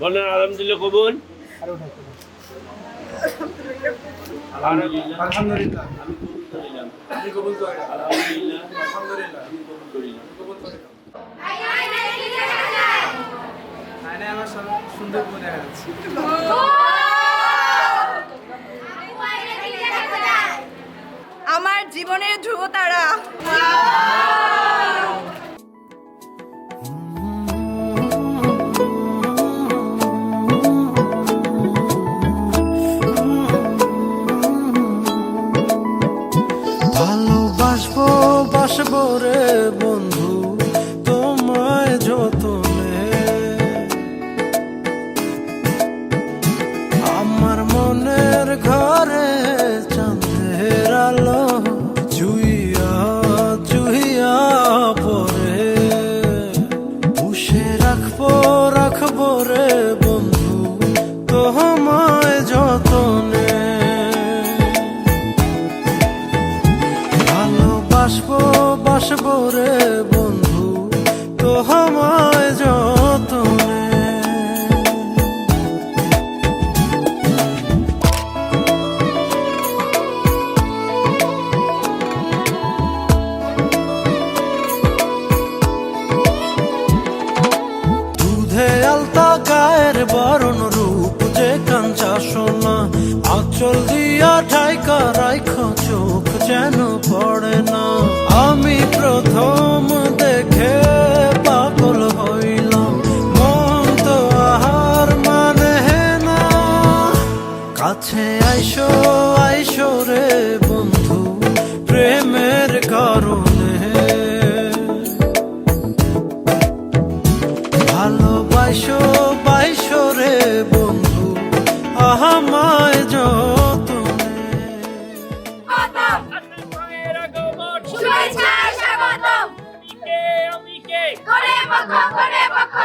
বলেন আলহামদুলিল্লাহ কবুল। আলহামদুলিল্লাহ আলহামদুলিল্লাহ আমি কবুল করিলাম। আলহামদুলিল্লাহ আলহামদুলিল্লাহ আমি কবুল করিলাম। কবুল করিলাম। আয়নায় আমার সুন্দর করে দেখা যাচ্ছে। আমার জীবনের ধ্রুবতারা। ভালোবাসবো বাসবো রে বন্ধু তোমায় যতনে, আমার মনের ঘরে চাঁদের আলো জুইয়া জুইয়া পরে, পুষে রাখবো রাখবো রে বন্ধু তোমায় যতনে। ভালোবাসবো বাসবো রে বন্ধু তোমায় যতনে। দুধে আলতা গায়ের বরণ রূপ যে কাঞ্চা সোনা, আঁচল দিয়া ঢাইকা রাইখ চোখ যেন পড়ে না। আমি প্রথম দেখে পাগল হইলাম, মন তো আহার মানে না। কাছে আইসো আইসো রে বন্ধু প্রেমের কারণে, ভালোবাসো বাইসো রে বন্ধু আমায় যতনে। শুভেচ্ছা স্বাগতম। আমি কে করে পক্ষ করে পক্ষ।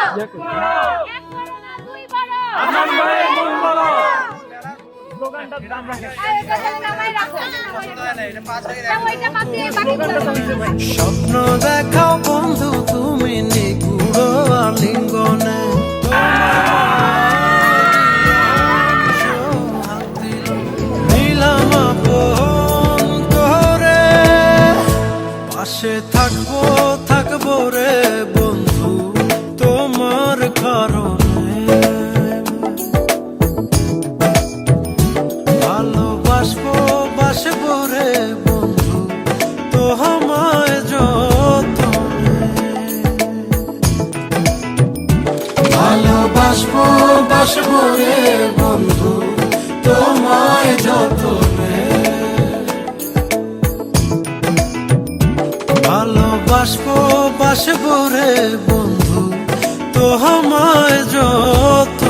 আসান ভাইয়ের মন বলো। স্বপ্ন দেখাও বন্ধু তুমি নিগুড় আলিঙ্গনে, নিলাম আপন করে, পাশে থাকবো থাকবো রে বন্ধু তোমার কারণে। ভালোবাসবো বাসবো রে বন্ধু তোমায় যতনে। ভালোবাসবো বাসবো রে বন্ধু তোমায় যতনে। ভালোবাসবো বাসবো রে বন্ধু তোমায় যতনে।